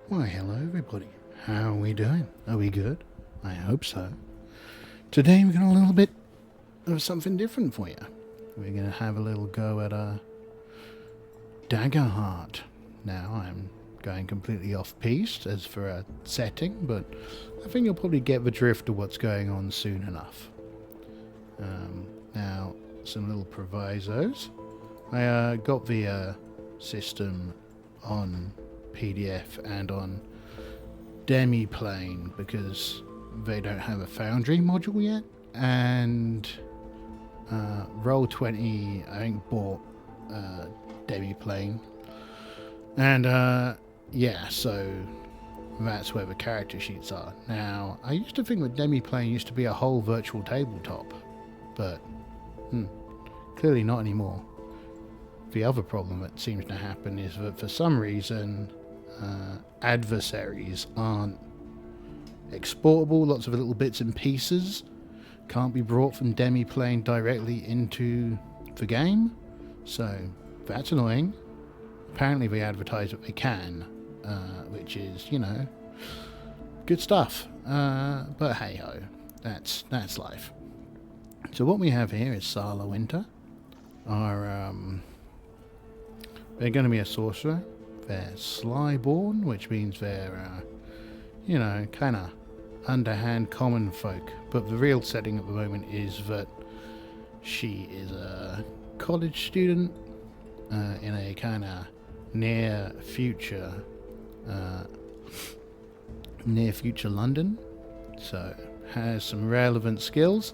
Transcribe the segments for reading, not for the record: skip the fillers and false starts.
Why, hello everybody. How are we doing? Are we good? I hope so. Today we've got a little bit of something different for you. We're going to have a little go at Daggerheart. Now, I'm going completely off-piste as for a setting, but I think you'll probably get the drift of what's going on soon enough. Now, some little provisos. I got the system on PDF and on demiplane because they don't have a Foundry module yet, and Roll20 I think bought demiplane, and yeah, so that's where the character sheets are. Now, I used to think that demiplane used to be a whole virtual tabletop, but clearly not anymore. The other problem that seems to happen is that for some reason adversaries aren't exportable. Lots of little bits and pieces can't be brought from demiplane directly into the game, so that's annoying. Apparently they advertise that they can, which is, you know, good stuff, but hey ho, that's life. So what we have here is Sala Winter. They're going to be a sorcerer. They're slyborn, which means they're, you know, kind of underhand common folk. But the real setting at the moment is that she is a college student in a kind of near future London. So has some relevant skills.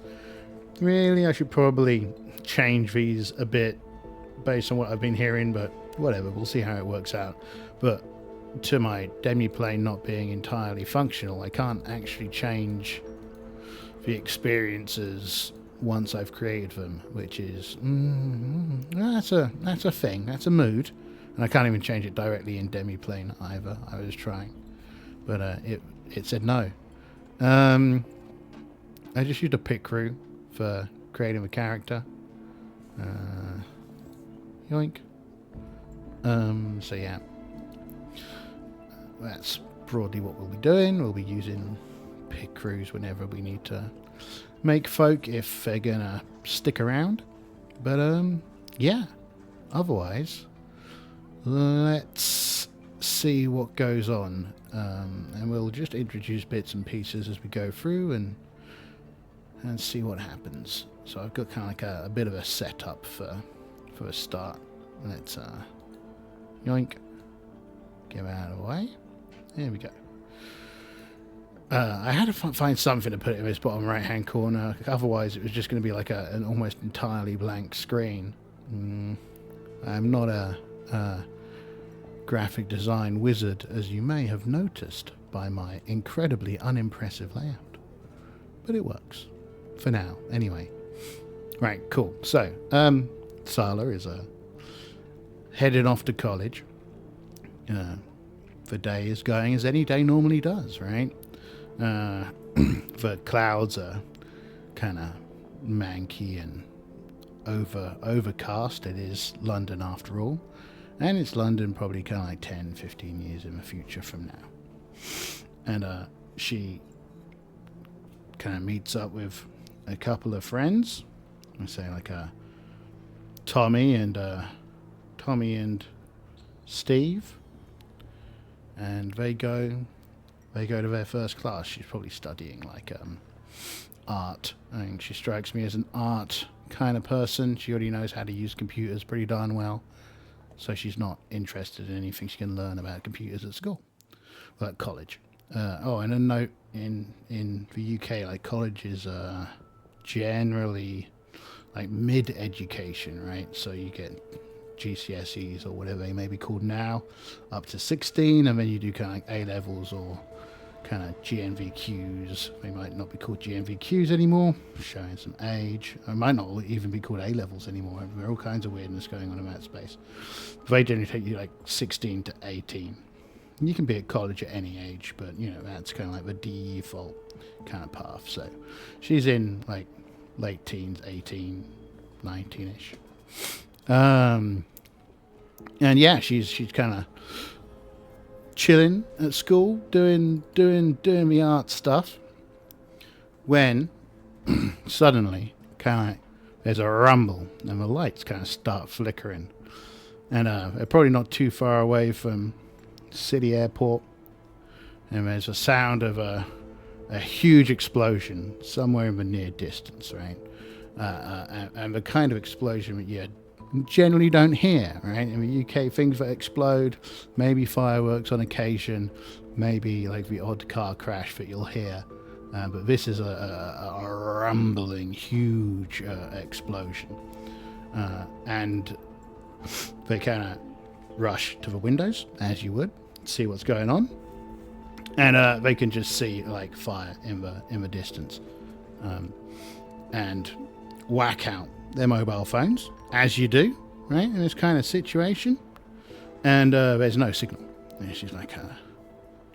Really, I should probably change these a bit based on what I've been hearing, but whatever, we'll see how it works out. But to my demiplane not being entirely functional, I can't actually change the experiences once I've created them, which is that's a thing, that's a mood, and I can't even change it directly in demiplane either. I was trying, but it said no. I just used a pit crew for creating the character. Yoink. So yeah, that's broadly what we'll be doing. We'll be using pit crews whenever we need to make folk, if they're gonna stick around. But yeah, otherwise, let's see what goes on, and we'll just introduce bits and pieces as we go through and see what happens. So I've got kind of like a bit of a setup for a start. Let's yoink, get out of the way. There we go. I had to find something to put it in this bottom right hand corner, otherwise it was just going to be like an almost entirely blank screen. I'm not a graphic design wizard, as you may have noticed by my incredibly unimpressive layout, but it works for now anyway. Right, cool. So Sala is headed off to college. The day is going as any day normally does, right? The clouds are kind of manky and overcast. It is London after all, and it's London probably kind of like 10, 15 years in the future from now. And she kind of meets up with a couple of friends. I say like Tommy and Steve, and they go to their first class. She's probably studying like art. I think she strikes me as an art kind of person. She already knows how to use computers pretty darn well, so she's not interested in anything she can learn about computers at school, well, at college. And a note, in the UK, like college is generally like mid-education, right? So you get GCSEs or whatever they may be called now, up to 16, and then you do kind of like A-levels or kind of GNVQs. They might not be called GNVQs anymore, showing some age. It might not even be called A-levels anymore. There are all kinds of weirdness going on in that space. They generally take you like 16 to 18. You can be at college at any age, but you know, that's kind of like the default kind of path. So she's in like late teens, 18, 19-ish. And yeah, she's kind of chilling at school, doing me art stuff, when suddenly, kind of, there's a rumble, and the lights kind of start flickering, and they're probably not too far away from City Airport, and there's a sound of a huge explosion somewhere in the near distance, right? And the kind of explosion that you generally don't hear, right? In the UK, things that explode, maybe fireworks on occasion, maybe like the odd car crash that you'll hear. But this is a rumbling, huge explosion. And they kind of rush to the windows, as you would, see what's going on. And they can just see like fire in the distance. And whack out their mobile phones, as you do, right, in this kind of situation. And there's no signal. And she's like,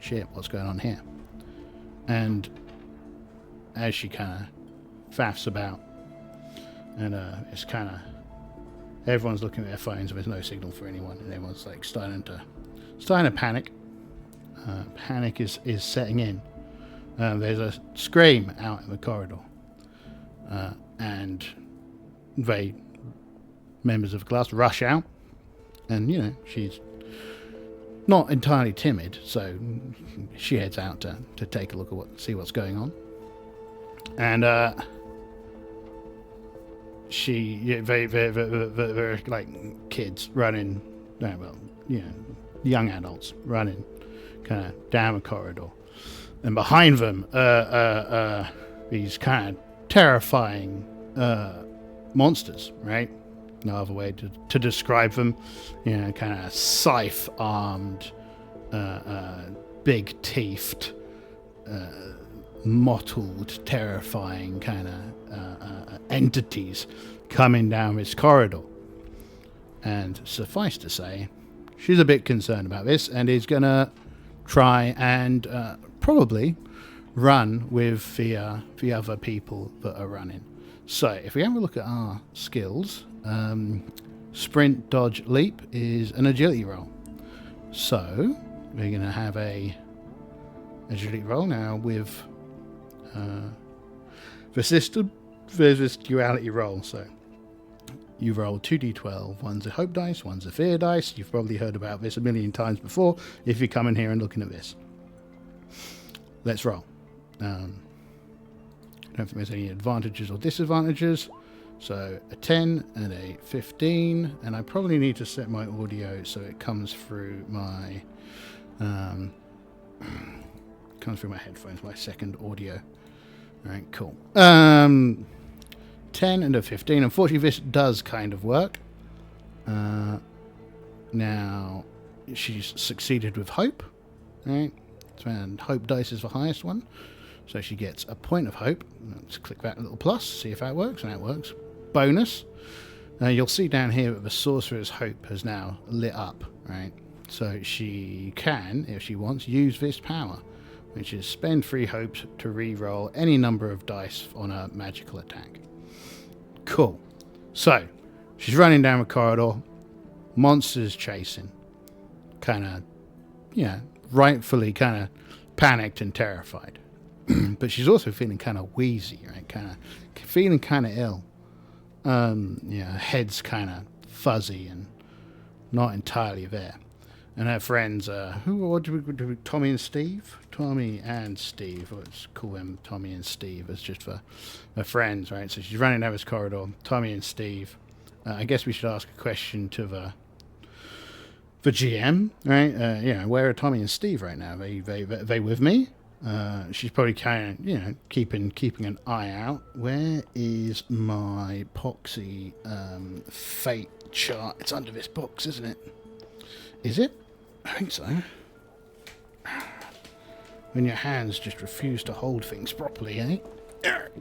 shit, what's going on here? And as she kind of faffs about, and it's kind of, everyone's looking at their phones, and there's no signal for anyone, and everyone's like starting to panic. Panic is setting in. There's a scream out in the corridor, and members of the class rush out, and you know she's not entirely timid, so she heads out to take a look at see what's going on, and they're like kids running, young adults running kind of down the corridor, and behind them these kind of terrifying monsters, right? No other way to describe them, kind of scythe-armed, big-teethed, mottled, terrifying kind of entities coming down this corridor. And suffice to say, she's a bit concerned about this and is going to try and probably run with the other people that are running. So if we have a look at our skills, sprint, dodge, leap is an agility roll. So we're going to have a agility roll now with this duality roll. So you roll 2d12. One's a hope dice, one's a fear dice. You've probably heard about this a million times before if you come in here and looking at this. Let's roll. I don't think there's any advantages or disadvantages. So a 10 and a 15, and I probably need to set my audio so it comes through my headphones, my second audio. All right, cool. 10 and a 15. Unfortunately, this does kind of work. Now, she's succeeded with hope. Right? And hope dice is the highest one. So she gets a point of hope. Let's click that little plus, see if that works. And that works. Bonus. You'll see down here that the Sorcerer's Hope has now lit up. Right? So she can, if she wants, use this power, which is spend 3 hopes to re-roll any number of dice on a magical attack. Cool. So, she's running down the corridor. Monsters chasing. Kind of, rightfully kind of panicked and terrified. But she's also feeling kind of wheezy, right? Kind of feeling kind of ill. Head's kind of fuzzy and not entirely there. And her friends, what do we Tommy and Steve? Tommy and Steve. Let's call them Tommy and Steve. It's just for her friends, right? So she's running down this corridor. Tommy and Steve. I guess we should ask a question to the GM, right? Where are Tommy and Steve right now? Are they with me? She's probably kind of, keeping an eye out. Where is my Poxy fate chart? It's under this box, isn't it? Is it? I think so. When your hands just refuse to hold things properly, eh?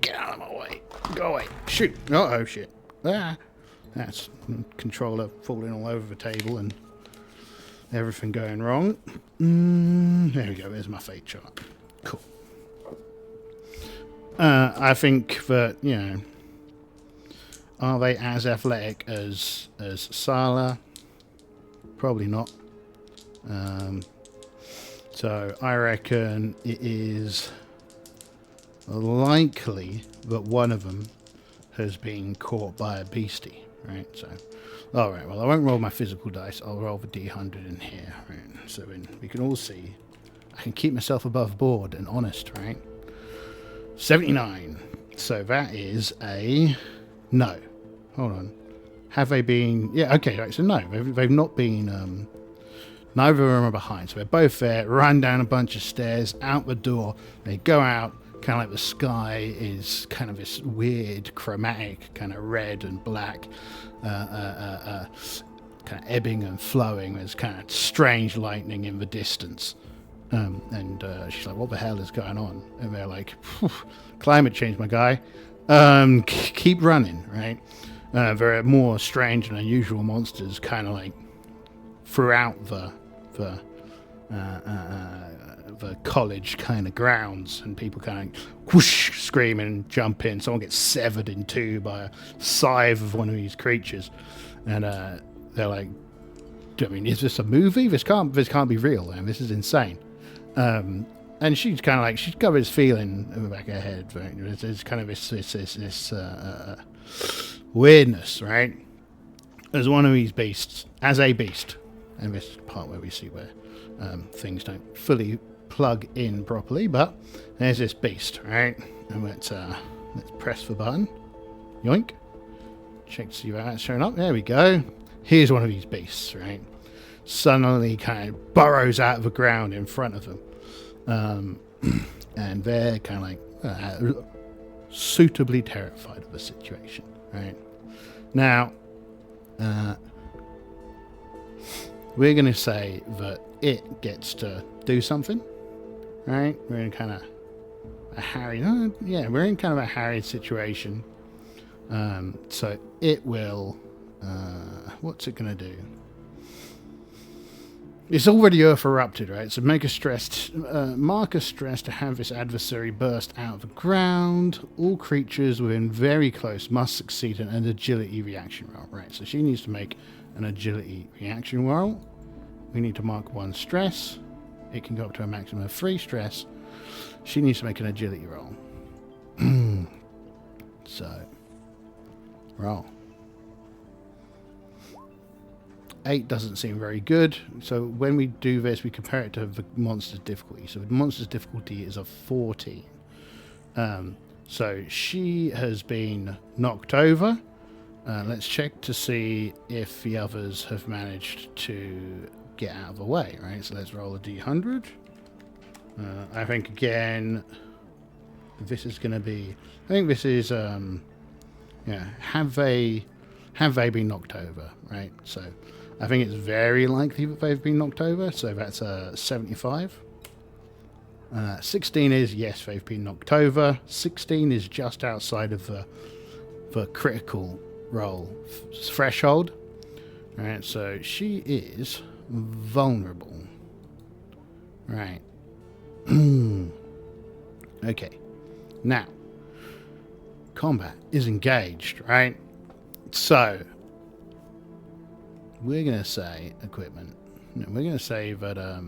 Get out of my way. Go away. Shoot. Oh, shit. That's controller falling all over the table and everything going wrong. There we go. There's my fate chart. Cool. I think that, are they as athletic as Sala? Probably not. So I reckon it is likely that one of them has been caught by a beastie, right? So, all right. Well, I won't roll my physical dice. I'll roll the D100 in here, right? So we can all see. I can keep myself above board and honest, right? 79. So that is a no. Hold on. Have they been? Yeah. Okay. Right. So no, they've not been. Neither of them are behind. So they're both there. Run down a bunch of stairs, out the door. They go out. Kind of like the sky is kind of this weird chromatic, kind of red and black, kind of ebbing and flowing. There's kind of strange lightning in the distance. And she's like, what the hell is going on? And they're like, climate change, my guy. Keep running, right? There are more strange and unusual monsters kind of like throughout the college kind of grounds, and people kind of whoosh, scream and jump in. Someone gets severed in two by a scythe of one of these creatures, and they're like, I mean, is this a movie? This can't be real, and this is insane. And she's kind of like, she's got this feeling in the back of her head, right? There's kind of this weirdness, right? As one of these beasts, as a beast, and this part where we see where things don't fully plug in properly, but there's this beast, right? And let's press the button. Yoink. Check to see where that's showing up. There we go. Here's one of these beasts, right? Suddenly kind of burrows out of the ground in front of them. And they're kind of like suitably terrified of the situation, right? Now, we're going to say that it gets to do something, right? We're in kind of a harried, we're in kind of a harried situation. So it will, what's it going to do? It's already Earth erupted, right? So mark a stress to have this adversary burst out of the ground. All creatures within very close must succeed in an agility reaction roll, right? So she needs to make an agility reaction roll. We need to mark 1 stress. It can go up to a maximum of 3 stress. She needs to make an agility roll. So, roll. 8 doesn't seem very good. So when we do this, we compare it to the monster's difficulty. So the monster's difficulty is a 14. So she has been knocked over. Let's check to see if the others have managed to get out of the way, right? So let's roll a d100. I think again, this is going to be, I think this is, have they been knocked over, right? So I think it's very likely that they've been knocked over. So that's a 75. 16 is, yes, they've been knocked over. 16 is just outside of the critical roll threshold. Right, so she is vulnerable. Right. Okay. Now, combat is engaged, right? So, we're going to say equipment. We're going to say that at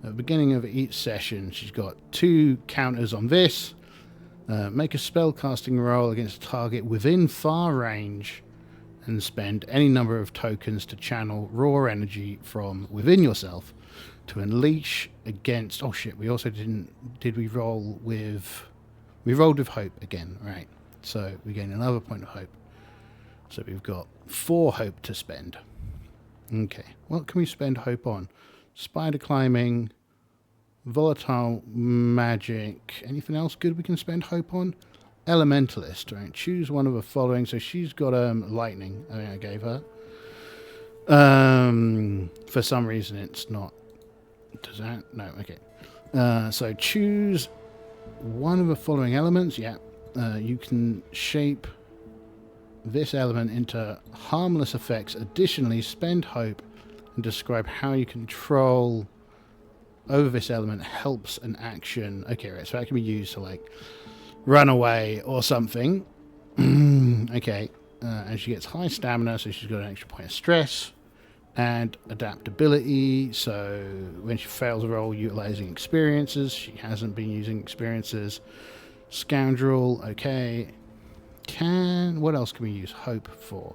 the beginning of each session, she's got 2 counters on this. Make a spellcasting roll against a target within far range and spend any number of tokens to channel raw energy from within yourself to unleash against... Oh shit, we also didn't... Did we roll with... We rolled with hope again, right. So we gain another point of hope. So we've got 4 hope to spend. Okay, what can we spend hope on? Spider climbing, volatile magic, anything else good we can spend hope on? Elementalist, right? Choose one of the following. So she's got lightning, I think I gave her. For some reason it's not... Does that? No, okay. So choose one of the following elements. Yeah, you can shape this element into harmless effects. Additionally, spend hope and describe how you control over this element helps an action. Okay, right, so that can be used to like run away or something. Okay, and she gets high stamina, so she's got an extra point of stress. And adaptability, so when she fails a roll utilizing experiences, she hasn't been using experiences. Scoundrel, okay. What else can we use hope for?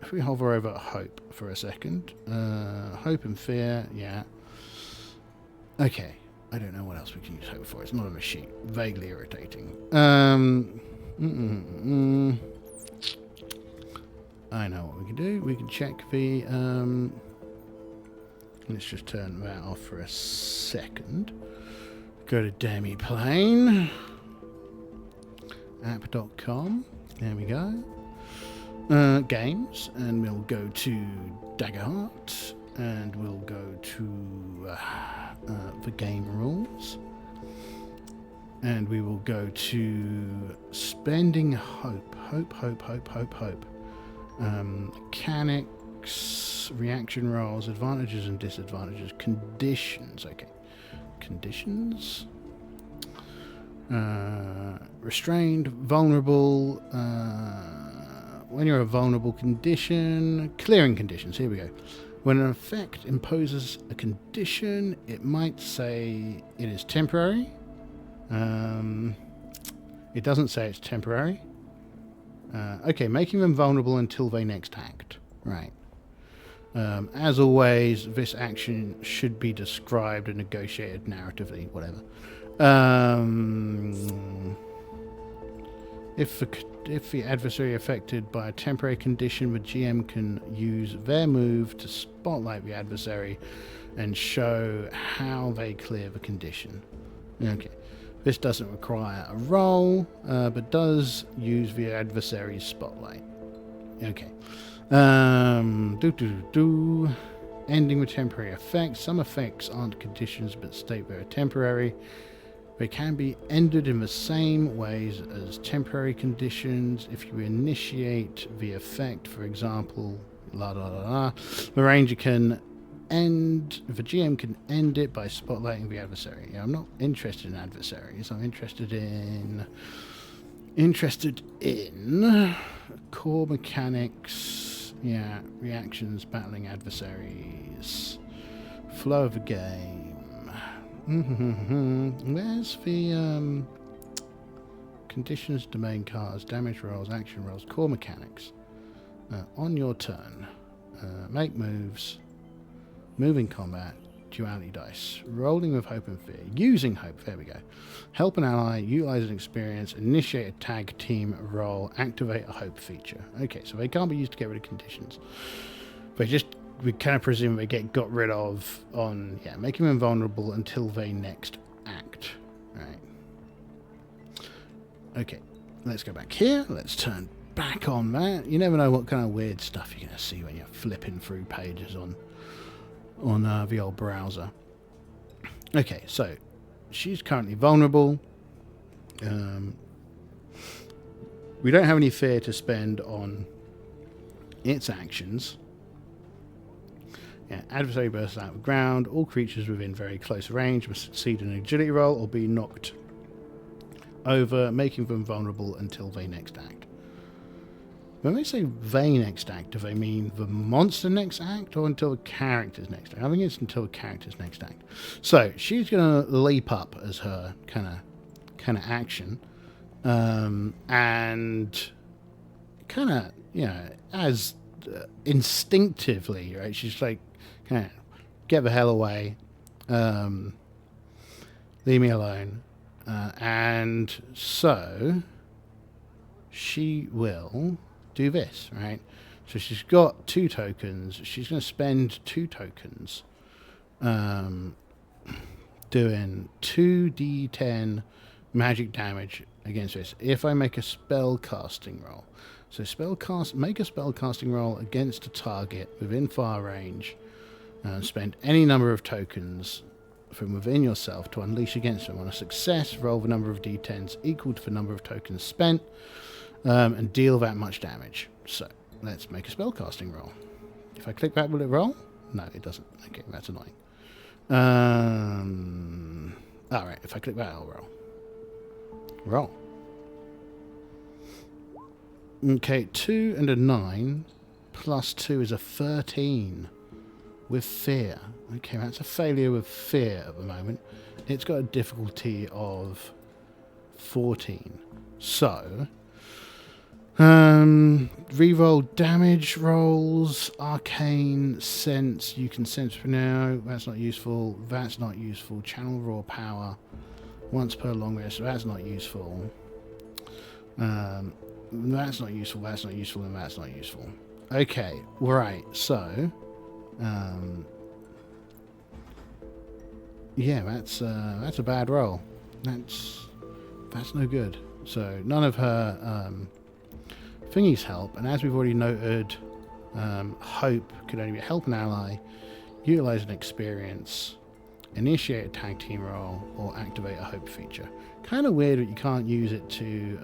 If we hover over hope for a second, hope and fear, yeah. Okay, I don't know what else we can use hope for. It's not a machine. Vaguely irritating. I know what we can do. We can check the... let's just turn that off for a second. Go to demiplane. App.com. There we go. Games. And we'll go to Daggerheart. And we'll go to the game rules. And we will go to spending hope. Hope. Mechanics, reaction rolls, advantages and disadvantages, conditions. Okay, conditions. Restrained, vulnerable. When you're a vulnerable condition, clearing conditions. Here we go. When an effect imposes a condition, it might say it is temporary. It doesn't say it's temporary. Okay, making them vulnerable until they next act. Right. As always, this action should be described and negotiated narratively, whatever. If the adversary affected by a temporary condition, the GM can use their move to spotlight the adversary and show how they clear the condition. Okay. This doesn't require a roll, but does use the adversary's spotlight. Okay. Ending with temporary effects. Some effects aren't conditions, but state they're temporary. They can be ended in the same ways as temporary conditions. If you initiate the effect, for example, the ranger can the GM can end it by spotlighting the adversary. Yeah, I'm not interested in adversaries. I'm interested in core mechanics. Yeah, reactions, battling adversaries, flow of the game. Where's the conditions, domain cards, damage rolls, action rolls, core mechanics? On your turn, make moves. Moving combat, duality dice, rolling with hope and fear, using hope, there we go. Help an ally, utilize an experience, initiate a tag team roll, activate a hope feature. Okay, so they can't be used to get rid of conditions. We kind of presume they get got rid of on, making them vulnerable until they next act. Right. Okay, let's go back here. Let's turn back on that. You never know what kind of weird stuff you're going to see when you're flipping through pages on the old browser. Okay, so she's currently vulnerable. We don't have any fear to spend on its actions. Yeah, adversary bursts out of the ground. All creatures within very close range must succeed in an agility roll or be knocked over, making them vulnerable until they next act. When they say they next act, do they mean the monster next act or until the character's next act? I think it's until the character's next act. So she's going to leap up as her kind of action, and kind of as instinctively, right? She's like, get the hell away, leave me alone, and so she will do this, right? So she's got 2 tokens. She's going to spend 2 tokens doing 2d10 magic damage against this. If I make a spell casting roll. So make a spell casting roll against a target within far range and spend any number of tokens from within yourself to unleash against them. On a success, roll the number of d10s equal to the number of tokens spent and deal that much damage. So let's make a spellcasting roll. If I click that, will it roll? No, it doesn't. Okay, that's annoying. Alright, if I click that, I'll roll. Roll. Okay, 2 and a 9 +2 is a 13 with fear. Okay, that's a failure with fear at the moment. It's got a difficulty of 14. So, reroll damage rolls, arcane, sense, you can sense for now, that's not useful, that's not useful, channel raw power, once per long rest, that's not useful, that's not useful, that's not useful, and that's not useful. Okay, right, so, yeah, that's a bad roll. That's no good. So none of her thingies help, and as we've already noted, hope could only help an ally, utilize an experience, initiate a tag team roll, or activate a hope feature. Kind of weird that you can't use it to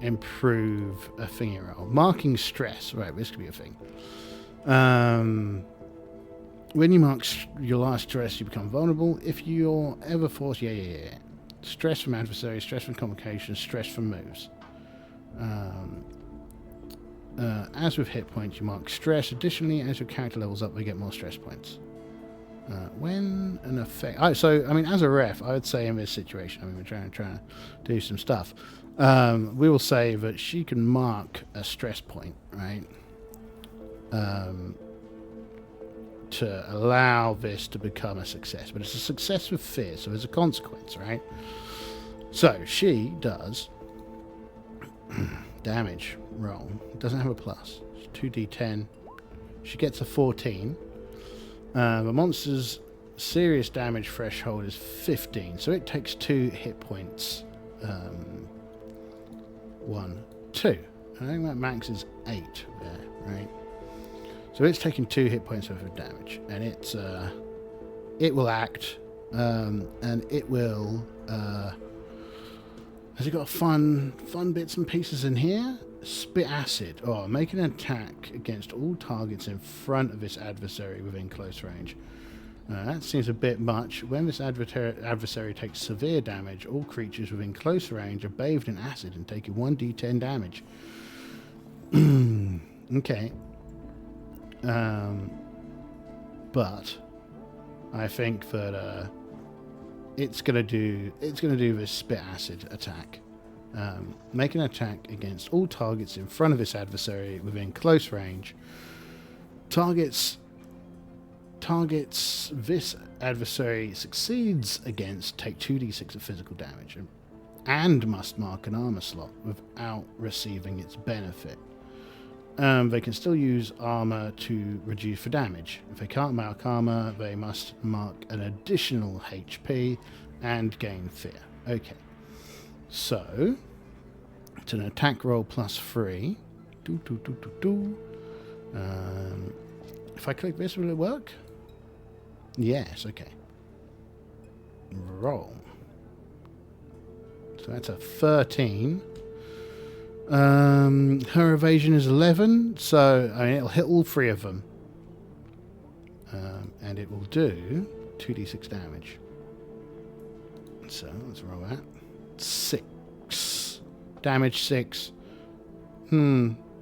improve a thingy roll. Marking stress, right? This could be a thing. When you mark your last stress, you become vulnerable. If you're ever forced, yeah. Stress from adversaries, stress from complications, stress from moves. As with hit points, you mark stress. Additionally, as your character levels up, they get more stress points. When an effect... so, I mean, as a ref, I would say in this situation, I mean, we're trying to do some stuff. We will say that she can mark a stress point, right? To allow this to become a success. But it's a success with fear, so there's a consequence, right? So, she does damage roll. It doesn't have a plus. It's 2d10. She gets a 14. The monster's serious damage threshold is 15, so it takes 2 hit points. 1, 2. I think that max is 8 there, right? So it's taking 2 hit points worth of damage, and it will act, and it will. Has it got fun bits and pieces in here? Spit acid. Oh, make an attack against all targets in front of this adversary within close range. That seems a bit much. When this adversary takes severe damage, all creatures within close range are bathed in acid and take 1d10 damage. Okay. But I think that it's gonna do this spit acid attack. Make an attack against all targets in front of this adversary within close range. Targets this adversary succeeds against take 2d6 of physical damage and must mark an armor slot without receiving its benefit. They can still use armor to reduce for damage. If they can't mark armor, they must mark an additional HP and gain fear. Okay. So, it's an attack roll +3. If I click this, will it work? Yes, okay. Roll. So that's a 13. Her evasion is 11, so I mean, it'll hit all 3 of them. And it will do 2d6 damage. So let's roll that. 6. Damage 6.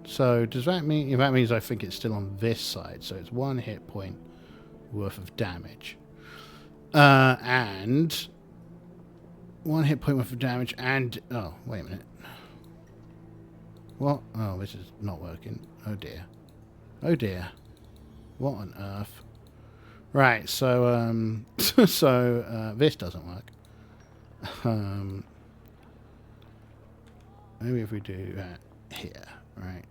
So does that mean... that means I think it's still on this side. So it's 1 hit point worth of damage. And 1 hit point worth of damage and... oh, wait a minute. What? Oh, this is not working. Oh dear. Oh dear. What on earth? Right, so, this doesn't work. Maybe if we do that here, right?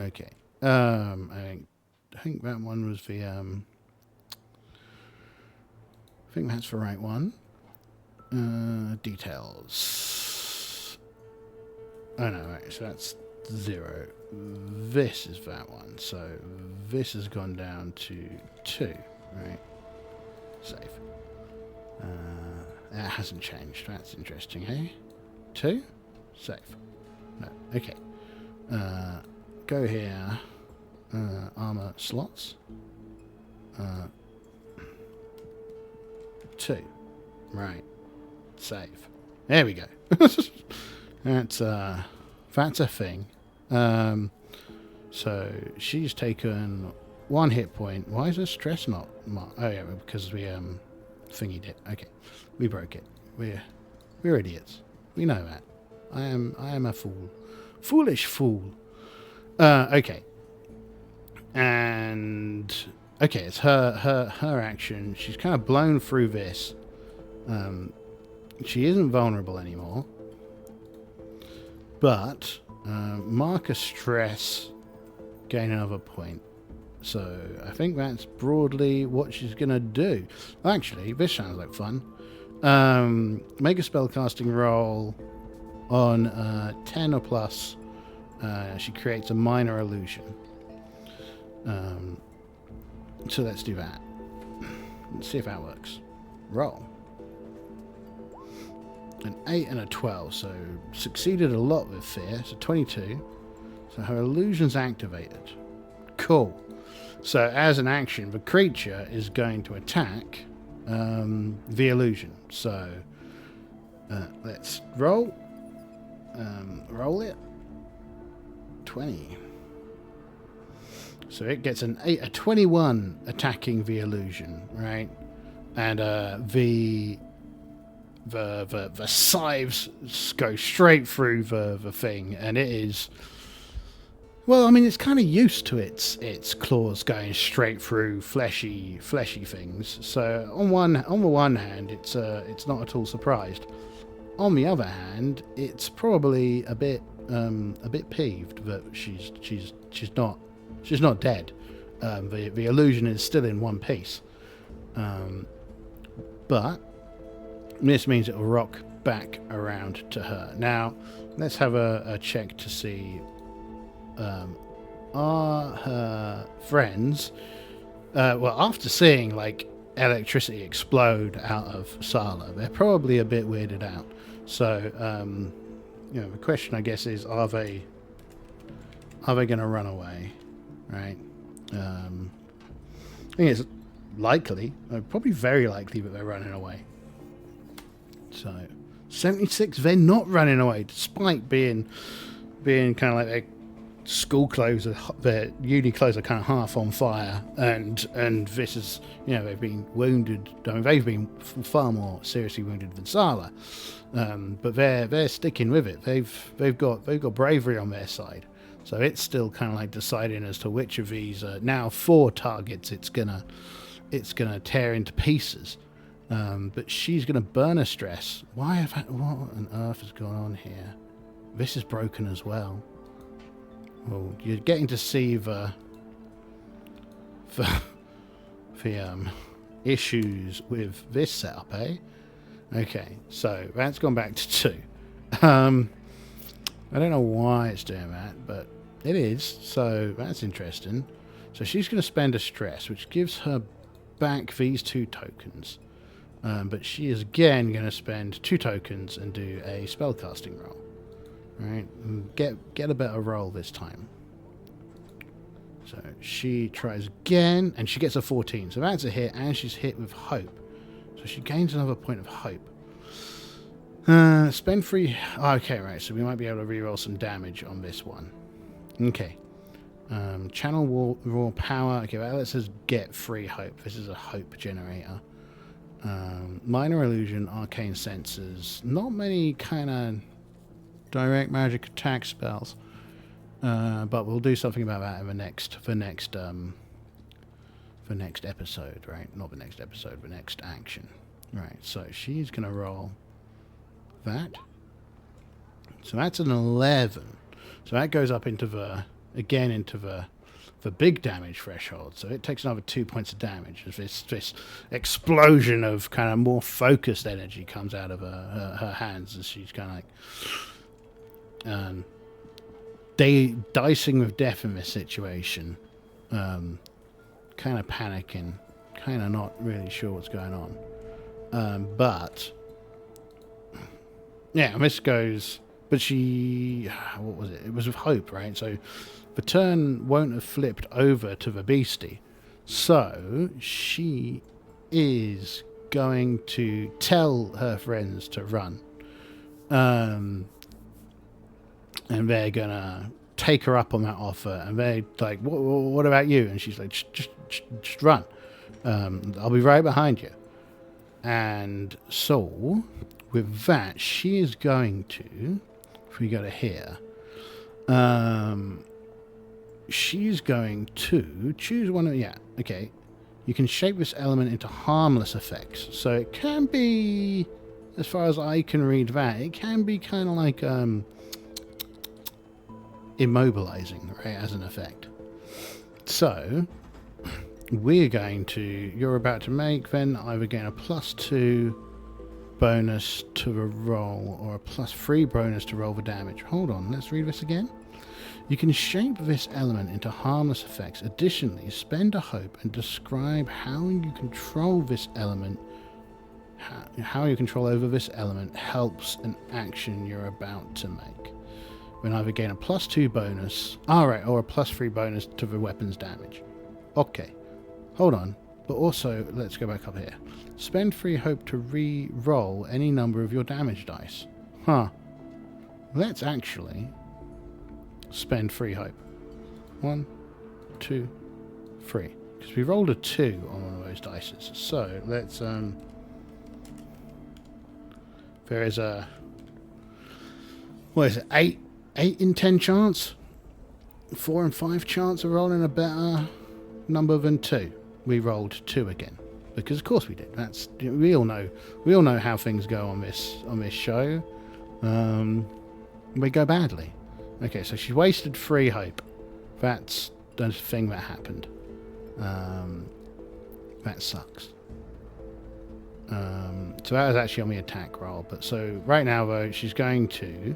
Okay. I think that one was the, I think that's the right one. Details. Oh no, right, so that's 0. This is that one, so this has gone down to 2, right? Save. That hasn't changed. That's interesting, hey? 2? Save. No, okay. Go here. Armor slots. 2. Right. Save. There we go. That's, That's a thing. So she's taken 1 hit point. Why is her stress not marked? Oh yeah, because we thingied it. Okay, we broke it. We're idiots. We know that. I am a fool, foolish fool. Okay, and okay, it's her action. She's kind of blown through this. She isn't vulnerable anymore, but mark a stress, gain another point. So I think that's broadly what she's going to do. Actually, this sounds like fun. Make a spellcasting roll on 10 or plus. She creates a minor illusion. So let's do that. Let's see if that works. Roll. An 8 and a 12, so succeeded a lot with fear. So 22. So her illusion's activated. Cool. So as an action, the creature is going to attack the illusion. So let's roll. Roll it. 20. So it gets a 21 attacking the illusion, right? And the scythes go straight through the thing, and it is. Well, I mean, it's kind of used to its claws going straight through fleshy things. So on the one hand, it's not at all surprised. On the other hand, it's probably a bit peeved that she's not dead. The illusion is still in one piece, but this means it will rock back around to her. Now, let's have a check to see. Are her friends, well, after seeing like electricity explode out of Sala, they're probably a bit weirded out. So, the question, I guess, is are they going to run away, right? I think it's likely, probably very likely, that they're running away. So, 76, they're not running away, despite being kind of like their school clothes, their uni clothes are kind of half on fire, and this is, they've been wounded. I mean, they've been far more seriously wounded than Sala, but they're sticking with it. They've got bravery on their side, so it's still kind of like deciding as to which of these now 4 targets it's gonna tear into pieces. But she's gonna burn a stress. What on earth has gone on here? This is broken as well. Well, you're getting to see the issues with this setup, eh? Okay, so that's gone back to 2. I don't know why it's doing that, but it is, so that's interesting. So she's going to spend a stress, which gives her back these 2 tokens. But she is again going to spend 2 tokens and do a spellcasting roll. Right, get a better roll this time. So she tries again, and she gets a 14. So that's a hit, and she's hit with hope. So she gains another point of hope. Spend 3. Okay, right. So we might be able to reroll some damage on this one. Okay. Channel raw power. Okay, well, let's just get 3 hope. This is a hope generator. Minor illusion, arcane senses. Not many kind of direct magic attack spells, but we'll do something about that in the next episode, right? Not the next episode, the next action, right? So she's gonna roll that. So that's an 11. So that goes up into the big damage threshold. So it takes another 2 points of damage as this explosion of kind of more focused energy comes out of her hands as she's kind of like dicing with death in this situation, kind of panicking, kind of not really sure what's going on, but yeah, this goes. But she, what was it? It was with hope, right? So the turn won't have flipped over to the beastie, so she is going to tell her friends to run. and they're gonna take her up on that offer, and they're like, what about you? And she's like, just run. I'll be right behind you. And so, with that, she is going to, if we go to here, she's going to choose one of, yeah, okay. You can shape this element into harmless effects. So it can be, as far as I can read that, it can be kind of like immobilizing, right, as an effect. So we're going to, you're about to make then either gain a +2 bonus to a roll or a +3 bonus to roll the damage. Hold on, let's read this again. You can shape this element into harmless effects. Additionally, spend a hope and describe how you control this element. How you control over this element helps an action you're about to make. When either gain a +2 bonus, or a +3 bonus to the weapon's damage. Okay, hold on. But also, let's go back up here. Spend 3 hope to re-roll any number of your damage dice. Huh. Let's actually spend 3 hope. 1, 2, 3. Because we rolled a 2 on one of those dices. So let's there is a, what is it, 8 in 10 chance? 4 and 5 chance of rolling a better number than 2. We rolled 2 again. Because of course we did. That's, we all know how things go on this show. We go badly. Okay, so she wasted 3 hope. That's the thing that happened. That sucks. So that was actually on the attack roll. But so right now though, she's going to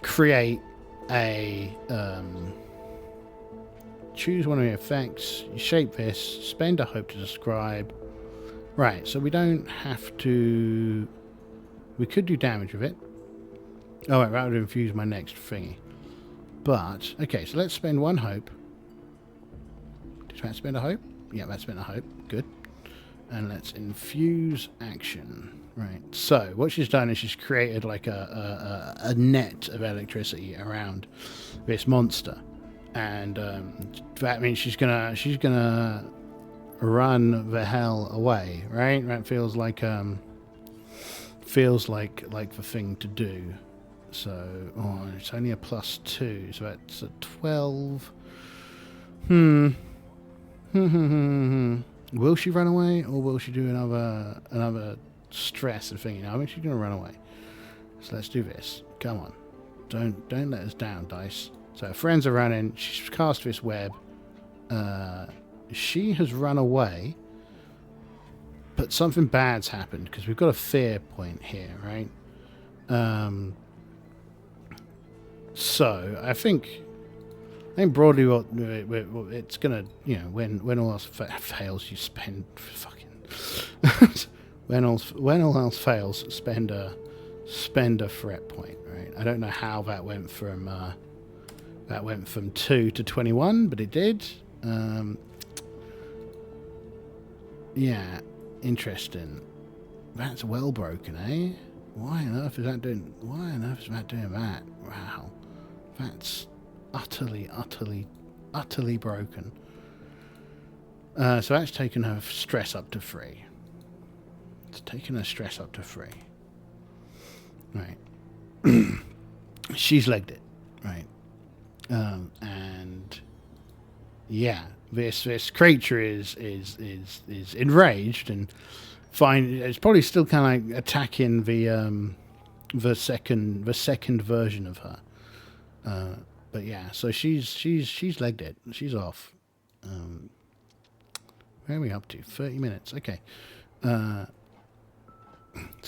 create a choose one of the effects. You shape this. Spend a hope to describe. Right. So we don't have to. We could do damage with it. Oh, right, that would infuse my next thingy. But, okay, so let's spend 1 hope. Did that spend a hope? Yeah, that spent a hope. Good. And let's infuse action. Right, so what she's done is she's created like a net of electricity around this monster. And that means she's gonna run the hell away, right? That feels like the thing to do. So, it's only a +2, so that's a 12. Will she run away, or will she do another stress and thing? I think she's gonna run away. So let's do this. Come on, don't let us down, dice. So her friends are running. She's cast this web. She has run away, but something bad's happened because we've got a fear point here, right? So I think broadly what it's gonna, when all else fails, you spend fucking when all else fails, spend a threat point, right? I don't know how that went from 2 to 21, but it did. Yeah, interesting. That's well broken, eh? Why on earth is that doing that? Wow. That's utterly broken. So that's taken her stress up to 3. It's taken her stress up to 3. Right. She's legged it. Right. And yeah, this creature is enraged and it's probably still kind of like attacking the second version of her. But yeah, so she's legged it. She's off. Where are we up to? 30 minutes. Okay. So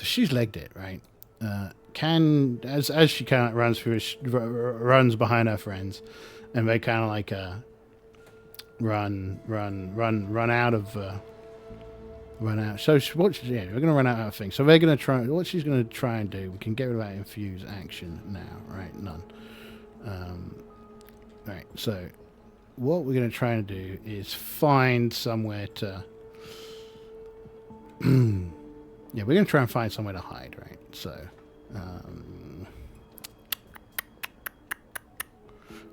she's legged it, right? As she kind of runs behind her friends, and they kind of like run out of. Run out. So we're going to run out of things. So they're going to try. What she's going to try and do, we can get rid of that infuse action now, right? None. Right. So what we're going to try and do is find somewhere to. Yeah, we're going to try and find somewhere to hide, right? So,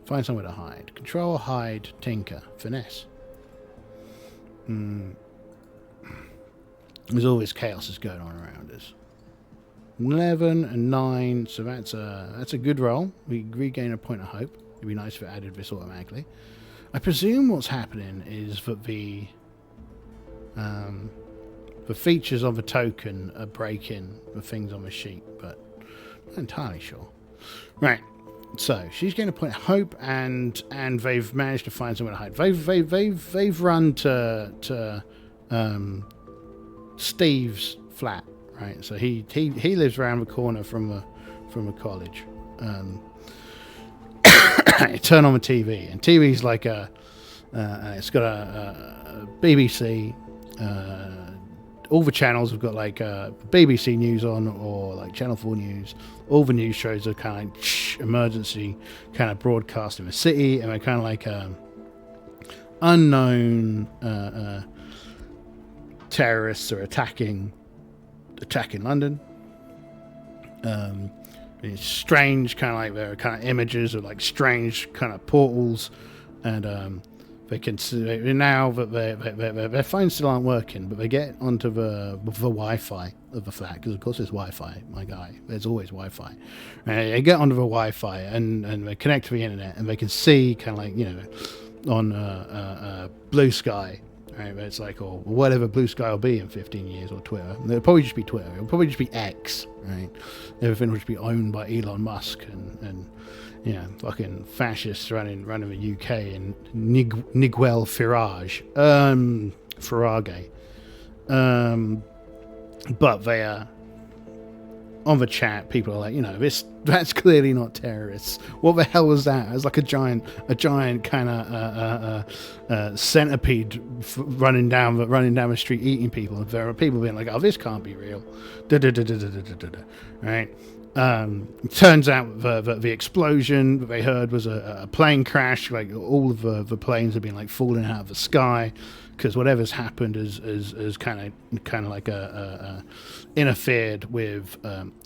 Find somewhere to hide. Control, hide, tinker, finesse. There's all this chaos that's going on around us. 11 and 9, so that's a good roll. We regain a point of hope. It'd be nice if it added this automatically. I presume what's happening is that the features of a token are breaking the things on the sheet, but I'm not entirely sure. Right. So she's getting a point of hope, and they've managed to find somewhere to hide. They've run to Steve's flat, right? So he lives around the corner from a college. Turn on the TV, and TV's like it's got a BBC. All the channels have got like BBC News on, or like Channel 4 News. All the news shows are kind of like emergency kind of broadcast in the city, and they're kind of like unknown terrorists are attacking London. It's strange, kind of like there are kind of images of like strange kind of portals, and they can see now that their phones still aren't working, but they get onto the Wi-Fi of the flat, because of course there's Wi-Fi, my guy. There's always Wi-Fi. They get onto the Wi-Fi and they connect to the internet, and they can see kind of like, you know, on Blue Sky. Right, it's like, or whatever Blue Sky will be in 15 years, or Twitter. It'll probably just be Twitter. It'll probably just be X, right? Everything will just be owned by Elon Musk and you know, fucking fascists running the UK, and Niguel Farage. But they are on the chat. People are like, you know, that's clearly not terrorists. What the hell was that? It's like a giant kind of centipede running down the street eating people. There are people being like, oh, this can't be real. Right. Turns out the explosion that they heard was a plane crash. Like all of the planes have been like falling out of the sky, because whatever's happened is kind of like interfered with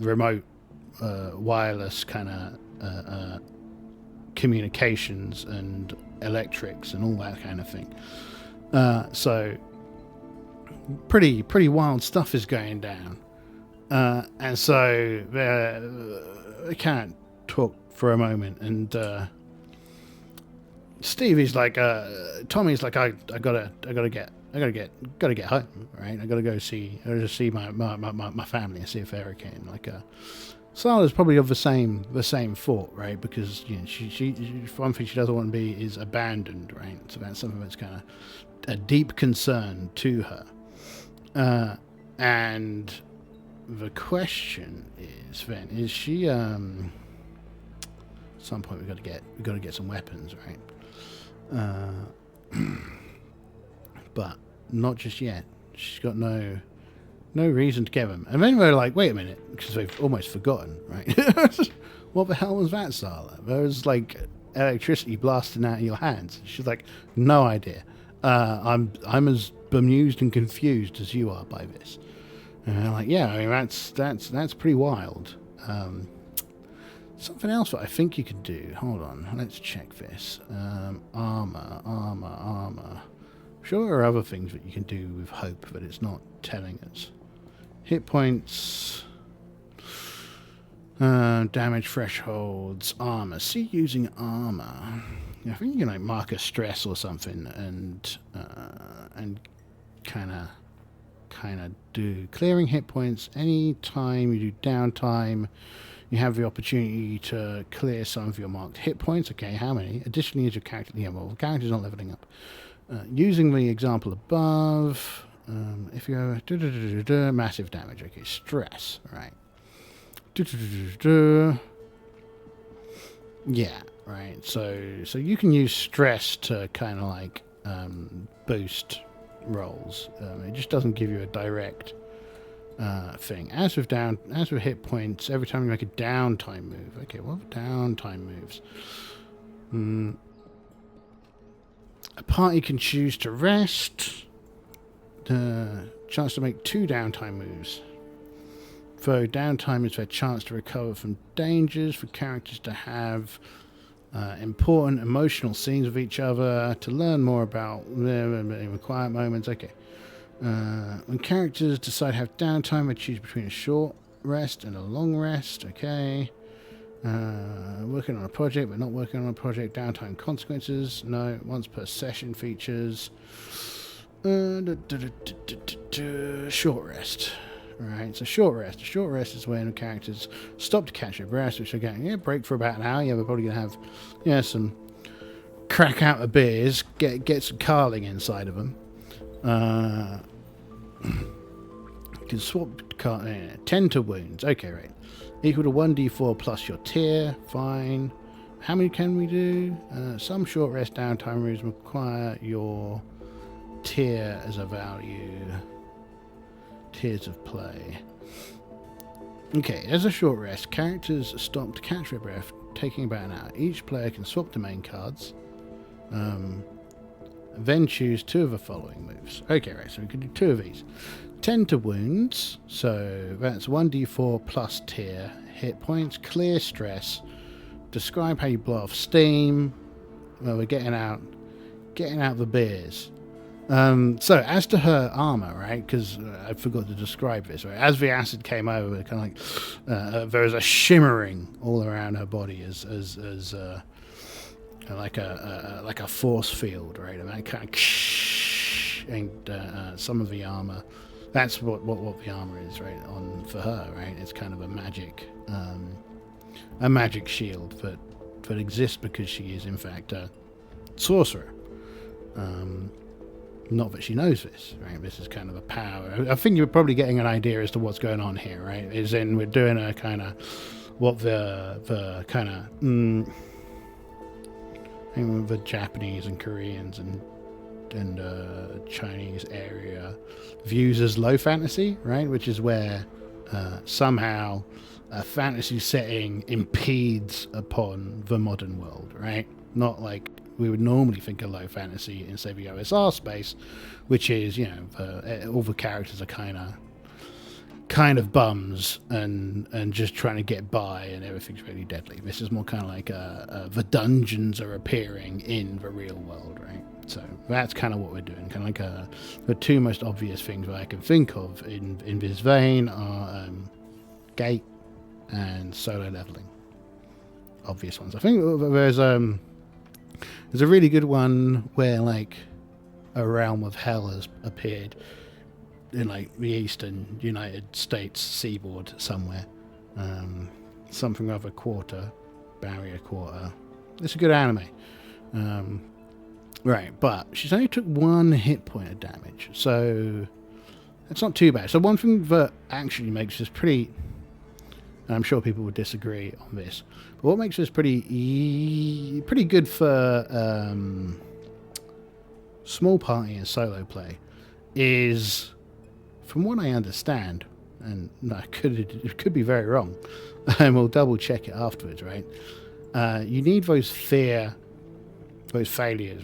remote wireless kind of communications and electrics and all that kind of thing. So pretty wild stuff is going down. And so they can't talk for a moment, and Stevie's like, Tommy's like, I gotta get home, right? I gotta see my family and see if they're okay. And like, Sala's probably of the same thought, right? Because, you know, she one thing she doesn't want to be is abandoned, right? So that's something that's kind of a deep concern to her, and the question is then, is she at some point we've got to get some weapons, right? But not just yet. She's got no reason to get them. And then we're like, wait a minute, because they've almost forgotten, right? What the hell was that, Sala? There was like electricity blasting out of your hands. She's like, no idea. I'm as bemused and confused as you are by this. And I'm like, yeah, I mean, that's pretty wild. Something else that I think you could do. Hold on, let's check this. Armor. I'm sure there are other things that you can do with hope, but it's not telling us. Hit points, damage thresholds, armor. See, using armor. I think you can like mark a stress or something, and kind of do clearing hit points. Any time you do downtime, you have the opportunity to clear some of your marked hit points. Okay, how many? Additionally, as your character, yeah, well, the character's not leveling up. Using the example above, if you have massive damage, okay, stress, right? Yeah, right. So you can use stress to kind of like boost rolls. It just doesn't give you a direct thing. As with hit points, every time you make a downtime move. Okay, what are downtime moves? A party can choose to rest. Chance to make 2 downtime moves. Though downtime is their chance to recover from dangers, for characters to have Important emotional scenes with each other to learn more about quiet moments. Okay. When characters decide to have downtime, they choose between a short rest and a long rest. Okay. Working on a project but not working on a project. Downtime consequences. No. Once per session features. Short rest. Right, so short rest. A short rest is when characters stop to catch their breath, which are getting a break for about an hour. Yeah, we're probably going to have some crack out of beers, get some carling inside of them. You can swap 10 to wounds. Okay, right. Equal to 1d4 plus your tier. Fine. How many can we do? Some short rest downtime rules require your tier as a value. Tiers of play. Okay, as a short rest, characters stop to catch their breath, taking about an hour. Each player can swap domain cards, then choose 2 of the following moves. Okay, right, so we can do 2 of these. 10 to wounds, so that's 1d4 plus tier, hit points, clear stress, describe how you blow off steam. Well, we're getting out the beers. So as to her armor, right? Because I forgot to describe this. Right, as the acid came over, kind of like there was a shimmering all around her body, as like a force field, right? And that kind of and some of the armor. That's what the armor is, right? On for her, right? It's kind of a magic shield that exists because she is in fact a sorcerer. Not that she knows this, right? This is kind of a power. I think you're probably getting an idea as to what's going on here, right? Is in we're doing a kind of what the kind of the Japanese and Koreans and Chinese area views as low fantasy, right? Which is where somehow a fantasy setting impedes upon the modern world, right? Not like we would normally think of low fantasy in, say, the OSR space, which is, all the characters are kind of bums and just trying to get by, and everything's really deadly. This is more kind of like the dungeons are appearing in the real world, right? So that's kind of what we're doing. Kind of like the 2 most obvious things that I can think of in this vein are gate and solo leveling. Obvious ones. I think there's a really good one where like a realm of hell has appeared in like the eastern United States seaboard somewhere. Something of a barrier quarter. It's a good anime. Right, but she's only took 1 hit point of damage, so that's not too bad. So one thing that actually makes this pretty, and I'm sure people would disagree on this, but what makes this pretty good for small party and solo play is, from what I understand, and it could be very wrong, and we'll double check it afterwards, right? You need those failures,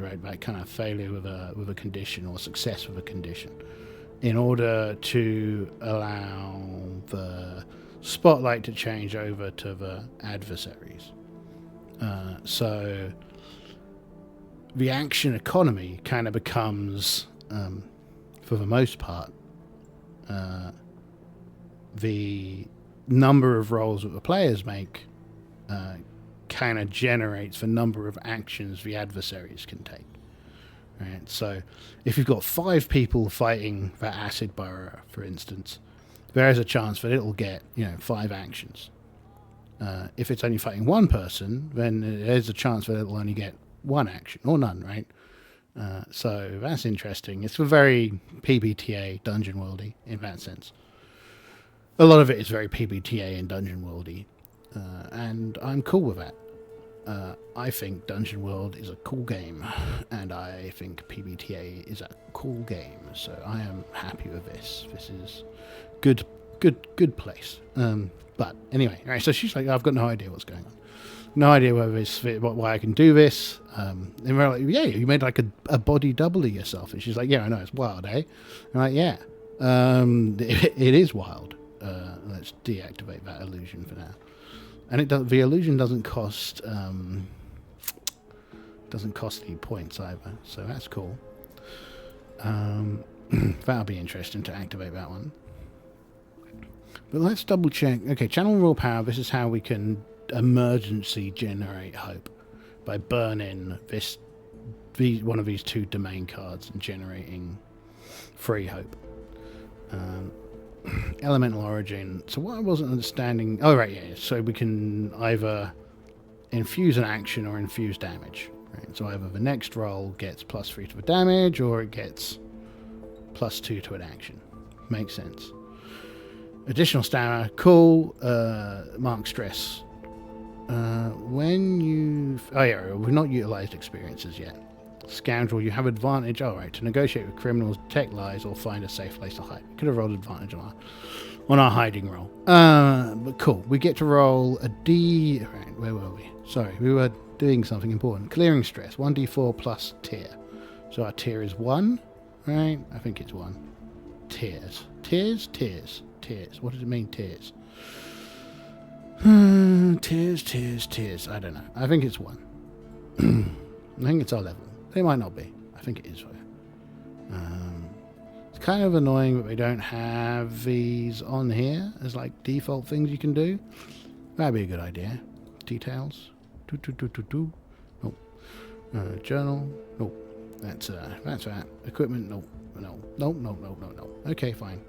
right? Like kind of failure with a condition or success with a condition, in order to allow the spotlight to change over to the adversaries. So the action economy kind of becomes, for the most part, the number of rolls that the players make kind of generates the number of actions the adversaries can take. Right? So if you've got 5 people fighting that acid burrower, for instance, there is a chance that it'll get 5 actions. If it's only fighting 1 person, then there's a chance that it'll only get 1 action or none, right? So that's interesting. It's a very PBTA dungeon worldy in that sense. A lot of it is very PBTA and dungeon worldy, and I'm cool with that. I think Dungeon World is a cool game, and I think PBTA is a cool game. So I am happy with this. This is good place. But anyway, right. So she's like, I've got no idea what's going on. No idea why I can do this. And we're like, yeah, you made like a body double of yourself. And she's like, yeah, I know, it's wild, eh? I'm like, yeah, it is wild. Let's deactivate that illusion for now. And the illusion doesn't cost Doesn't cost any points either, so that's cool. That'll be interesting to activate that one. But let's double check. Okay, channel raw power. This is how we can emergency generate hope by burning one of these 2 domain cards and generating free hope. Elemental origin. So what I wasn't understanding... Oh, right, yeah. So we can either infuse an action or infuse damage. Right? So either the next roll gets +3 to the damage, or it gets +2 to an action. Makes sense. Additional stamina. Cool. Mark stress. When you've... Oh, yeah, we've not utilized experiences yet. Scoundrel, you have advantage. All right, to negotiate with criminals, detect lies, or find a safe place to hide. We could have rolled advantage on our hiding roll. But cool. We get to roll a D. Right, where were we? Sorry, we were doing something important. Clearing stress. 1d4 plus tier. So our tier is 1, right? I think it's 1. Tiers. Tiers? Tiers. Tiers. What does it mean, tiers? Tiers. I don't know. I think it's 1. I think it's our level. They might not be. I think it is though. It's kind of annoying that we don't have these on here as like default things you can do. That'd be a good idea. Details. Nope. Journal. Nope. That's that. Equipment. Nope. No. Okay, fine.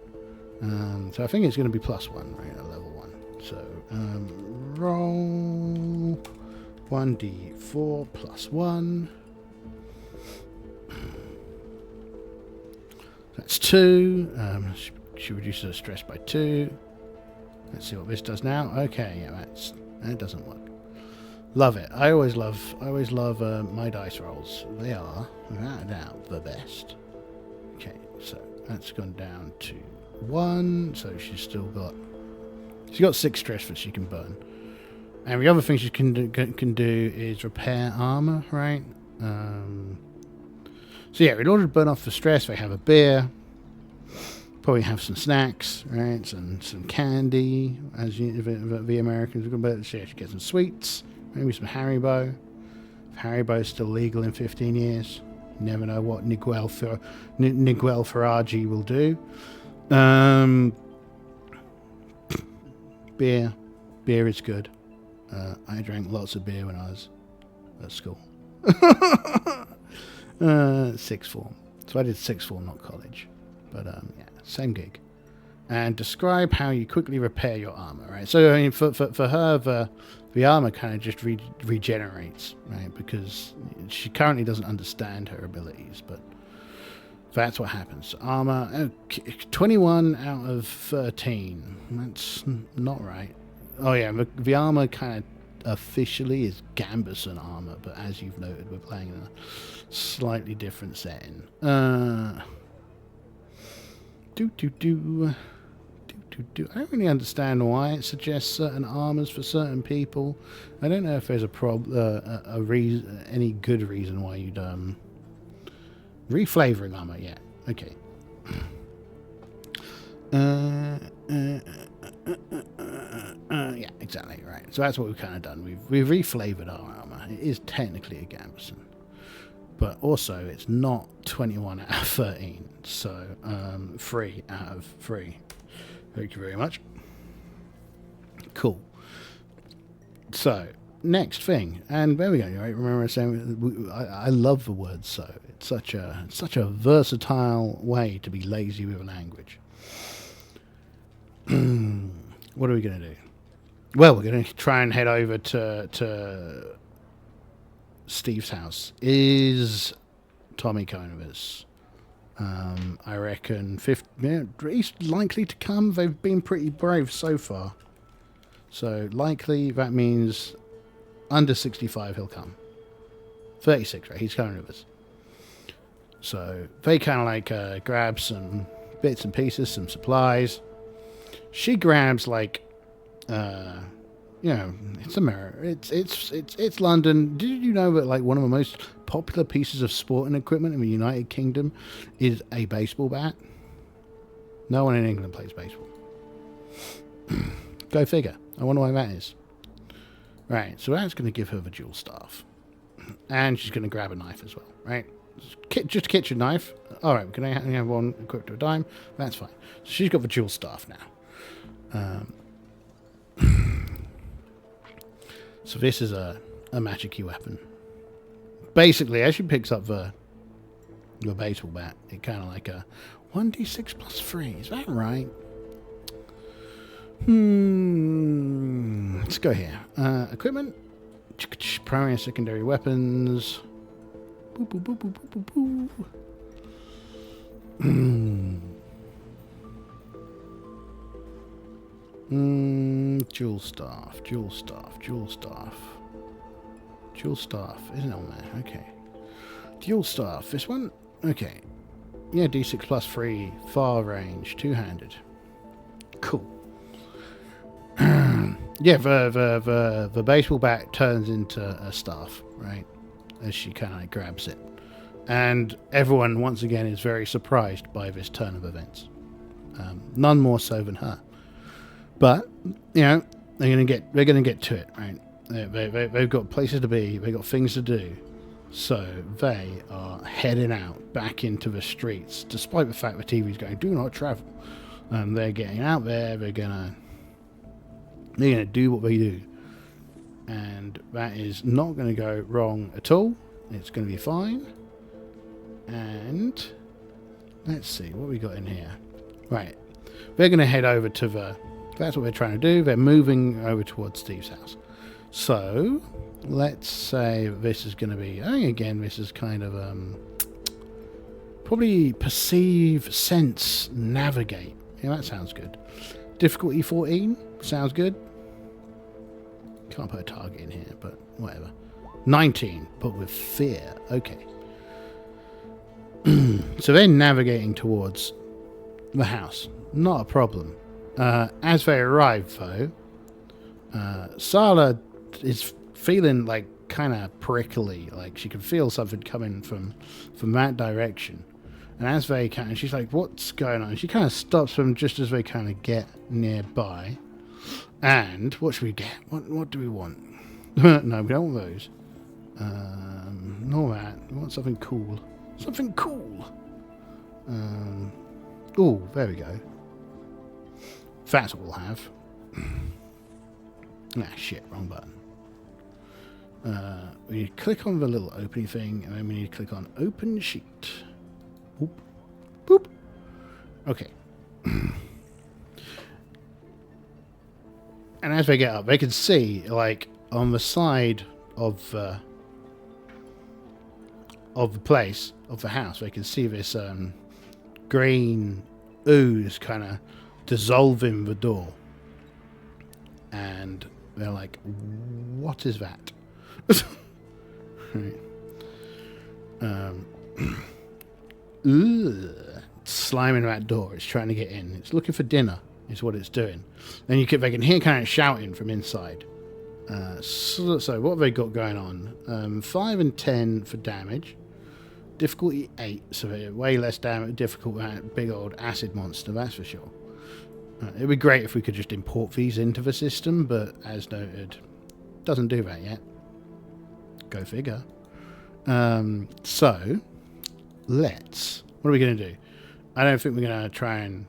So I think it's going to be +1, right? At level 1. So roll 1d4 plus 1. That's 2. She reduces her stress by 2. Let's see what this does now. Okay, yeah, that doesn't work. Love it. I always love my dice rolls. They are, without a doubt, the best. Okay, so that's gone down to 1. So she's got 6 stress that she can burn. And the other thing she can do is repair armor, right? So yeah, in order to burn off the stress, they have a beer. Probably have some snacks, right? Some candy, as the Americans would. But she gets some sweets, maybe some Haribo. If Haribo is still legal in 15 years, you never know what Niguel Faragi will do. Beer is good. I drank lots of beer when I was at school. Sixth form. So I did sixth form, not college. But yeah, same gig. And describe how you quickly repair your armor, right? So I mean, for her, the armor kind of just regenerates, right? Because she currently doesn't understand her abilities, but that's what happens. Armor, 21 out of 13. That's not right. Oh yeah, the armor kind of officially is Gambison armor, but as you've noted, we're playing in a slightly different setting. I don't really understand why it suggests certain armors for certain people. I don't know if there's any good reason why you'd reflavoring armor. Yeah, okay. Yeah, exactly right. So that's what we've kind of done. We've reflavored our armor. It is technically a Gambison, but also it's not 21 out of 13. So 3 out of 3. Thank you very much. Cool. So, next thing, and there we go. Right? Remember saying I love the word "so." It's such a versatile way to be lazy with a language. What are we going to do? Well, we're going to try and head over to Steve's house. Is Tommy coming with us? I reckon he's likely to come. They've been pretty brave so far. So likely, that means under 65 he'll come. 36, right? He's coming with us. So they kind of like grab some bits and pieces, some supplies. She grabs like, it's America. It's London. Did you know that like one of the most popular pieces of sporting equipment in the United Kingdom is a baseball bat? No one in England plays baseball. Go figure. I wonder why that is. Right, so that's going to give her the dual staff. And she's going to grab a knife as well, right? Just a kitchen knife. All right, can I only have one equipped to a dime? That's fine. So she's got the dual staff now. So this is a magic-y weapon. Basically, as she picks up the baseball bat, it kind of like a 1d6 plus 3. Is that right? Let's go here. Equipment. Primary and secondary weapons. Boop, boop, boop, boop, boop, boop, boop. Dual staff. Dual staff. Dual staff. Dual staff. Isn't it on there? Okay. Dual staff. This one? Okay. Yeah, d6 plus 3. Far range. Two-handed. Cool. Yeah, the baseball bat turns into a staff, right? As she kind of grabs it. And everyone, once again, is very surprised by this turn of events. None more so than her. But, you know, they're gonna get to it, right? They've got places to be, they've got things to do. So they are heading out back into the streets, despite the fact the TV's going, do not travel. They're getting out there, they're gonna do what they do. And that is not going to go wrong at all. It's going to be fine. And let's see what we got in here. Right. They're going to head over to the... That's what they're trying to do. They're moving over towards Steve's house. So let's say this is going to be... I think, again, this is kind of... probably perceive, sense, navigate. Yeah, that sounds good. Difficulty 14. Sounds good. Can't put a target in here, but whatever. 19, but with fear. Okay. So they're navigating towards the house. Not a problem. As they arrive, though, Sala is feeling like kind of prickly. Like she can feel something coming from that direction. And as they can, she's like, what's going on? She kind of stops them just as they kind of get nearby. And what should we get? What do we want? No, we don't want those. Nor that. We want something cool. Something cool. Oh, there we go. That's what we'll have. Shit, wrong button. We need to click on the little opening thing, and then we need to click on open sheet. Boop. Boop. Okay. And as they get up, they can see, like, on the side of the place, of the house, they can see this green ooze kind of dissolving the door. And they're like, what is that? Right. Slamming that door. It's trying to get in. It's looking for dinner, is what it's doing. Then they can hear kind of shouting from inside. So what have they got going on? 5 and 10 for damage. Difficulty 8, so they're way less difficult than that big old acid monster, that's for sure. It'd be great if we could just import these into the system, but as noted, doesn't do that yet. Go figure. So, what are we going to do? I don't think we're going to try and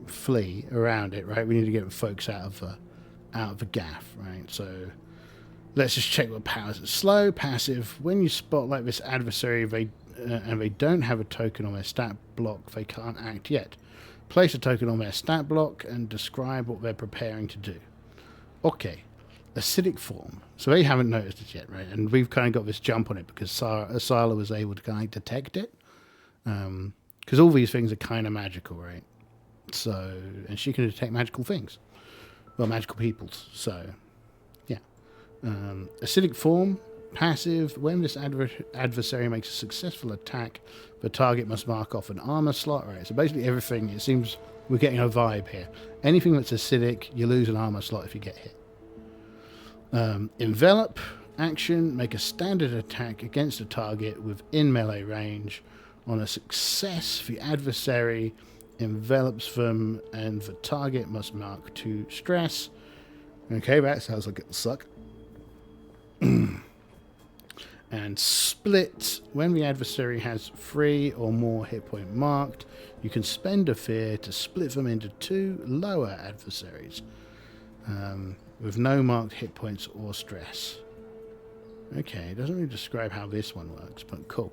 flee around it, right? We need to get folks out of the gaff, right? So let's just check what powers it. Slow, passive. When you spot like this adversary, and they don't have a token on their stat block, they can't act yet. Place a token on their stat block and describe what they're preparing to do. Okay. Acidic form. So they haven't noticed it yet, right? And we've kind of got this jump on it because Sala was able to kind of detect it. Because all these things are kind of magical, right? So, and she can detect magical things. Well, magical peoples. So, yeah. Acidic form. Passive. When this adversary makes a successful attack, the target must mark off an armor slot. Right. So basically everything, it seems we're getting a vibe here. Anything that's acidic, you lose an armor slot if you get hit. Envelop. Action. Make a standard attack against a target within melee range. On a success, the adversary envelops them and the target must mark 2 stress. Okay, that sounds like it'll suck. And split. When the adversary has 3 or more hit point marked, you can spend a fear to split them into 2 lower adversaries with no marked hit points or stress. Okay, it doesn't really describe how this one works, but cool.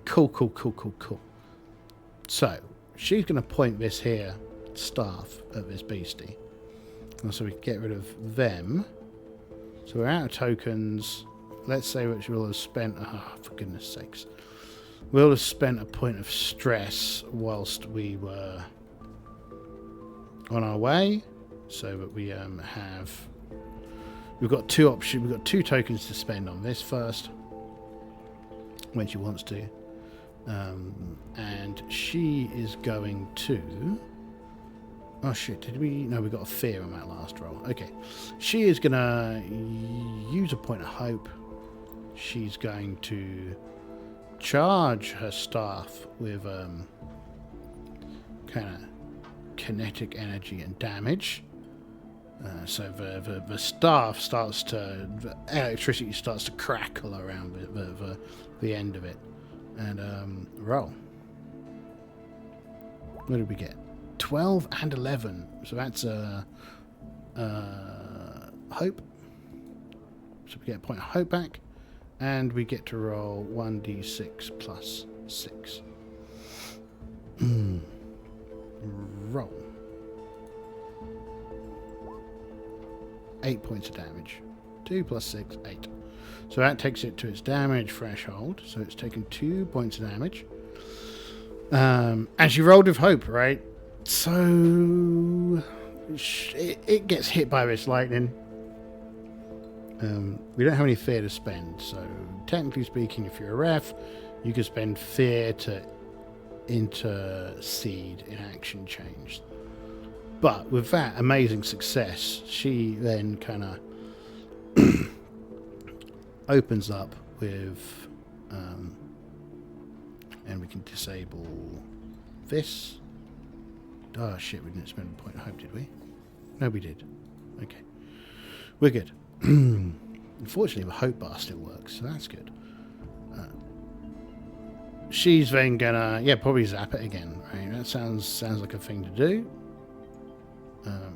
Cool. So, she's going to point this here staff at this beastie. And so we can get rid of them. So we're out of tokens. Let's say which we'll have spent... Oh, for goodness sakes. We'll have spent a point of stress whilst we were on our way. So that we have... We've got 2 options. We've got 2 tokens to spend on this first. When she wants to. And she is going to... Oh shit, did we... No, we got a fear on that last roll. Okay. She is going to use a point of hope. She's going to charge her staff with kind of kinetic energy and damage. So the staff starts to... The electricity starts to crackle around the end of it. And roll. What did we get? 12 and 11. So that's hope. So we get a point of hope back. And we get to roll 1d6 plus 6. Roll. 8 points of damage. 2 plus 6, 8. So that takes it to its damage threshold. So it's taken 2 points of damage. And she rolled with hope, right? So it gets hit by this lightning. We don't have any fear to spend, so technically speaking, if you're a ref, you can spend fear to intercede in action change. But with that amazing success, she then kind of opens up with, and we can disable this. Oh shit, we didn't spend a point of hope, did we? No, we did. Okay. We're good. Unfortunately, the hope bar still works, so that's good. She's then gonna, probably zap it again, right? That sounds like a thing to do.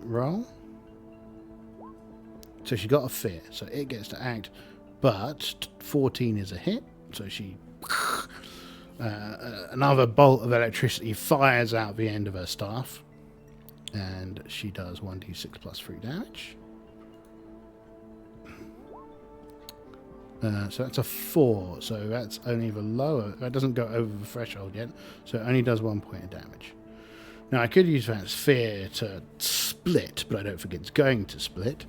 Roll. So she got a fear, so it gets to act, but 14 is a hit, so she... another bolt of electricity fires out the end of her staff, and she does 1d6 plus 3 damage. So that's a 4, so that's only the lower. That doesn't go over the threshold yet, so it only does 1 point of damage. Now, I could use that sphere to split, but I don't think it's going to split.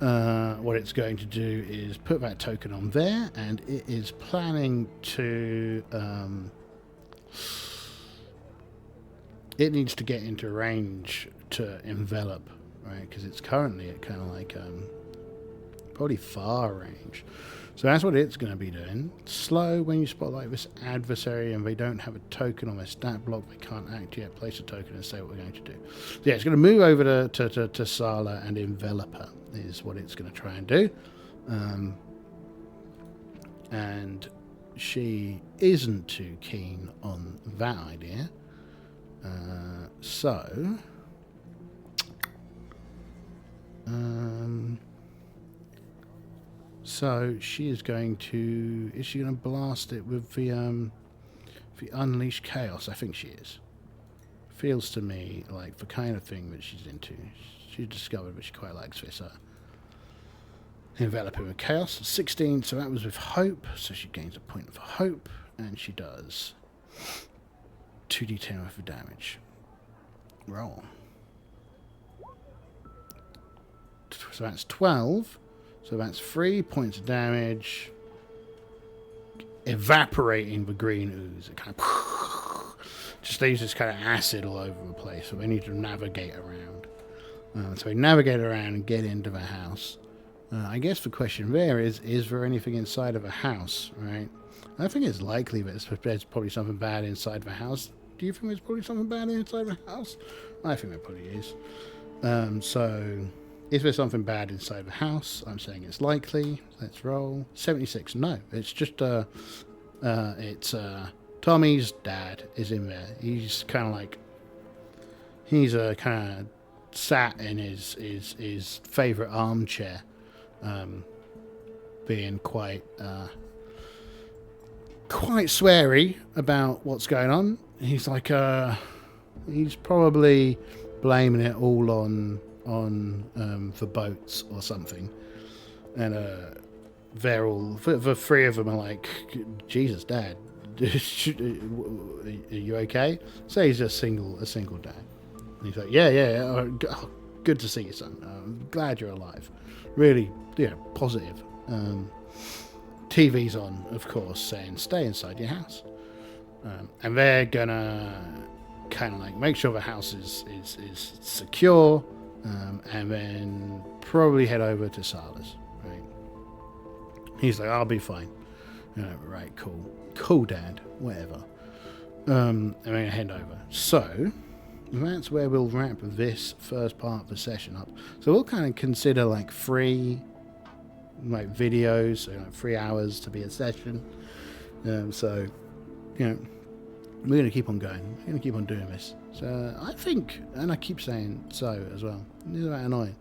What it's going to do is put that token on there, and it is planning to... it needs to get into range to envelop, right? Because it's currently at kind of like probably far range. So that's what it's going to be doing. Slow when you spotlight this adversary and they don't have a token on their stat block, they can't act yet. Place a token and say what we're going to do. So yeah, it's going to move over to Sala and envelop her, is what it's going to try and do. And she isn't too keen on that idea. So she is going to... Is she going to blast it with the Unleash Chaos? I think she is. Feels to me like the kind of thing that she's into. She discovered that she quite likes this. Enveloping with Chaos. 16, so that was with Hope. So she gains a point for Hope. And she does 2d10 worth of damage. Roll. So that's 12. So that's 3 points of damage. Evaporating the green ooze. It kind of just leaves this kind of acid all over the place. So we need to navigate around. So we navigate around and get into the house. I guess the question there is there anything inside of a house, right? I think it's likely that there's probably something bad inside the house. Do you think there's probably something bad inside the house? I think there probably is. So Is there something bad inside the house? I'm saying it's likely. Let's roll. 76. No, it's just Tommy's dad is in there. He's kind of like, he's kind of sat in his favorite armchair, being quite sweary about what's going on. He's like, he's probably blaming it all on the boats or something, and they're all, the three of them are like, Jesus, Dad, are you okay? So he's a single dad. And he's like, yeah, oh, good to see you, son. I'm glad you're alive. Really, positive. TV's on, of course, saying stay inside your house, and they're gonna kind of like make sure the house is secure, and then probably head over to Sala's. Right? He's like, I'll be fine. Right, cool, Dad, whatever. And we're gonna head over. So that's where we'll wrap this first part of the session up. So we'll kind of consider like 3 videos, so 3 hours to be a session. So we're going to keep on going. We're going to keep on doing this. So I think, and I keep saying so as well, this is about annoying.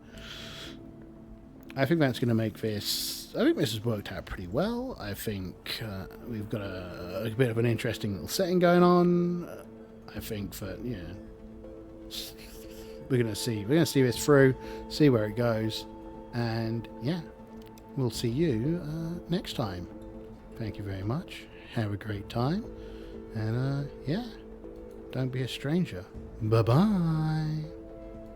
I think that's going to make this, I think this has worked out pretty well. I think we've got a bit of an interesting little setting going on. I think that, we're going to see this through, see where it goes, and we'll see you next time. Thank you very much. Have a great time. And don't be a stranger. Bye-bye.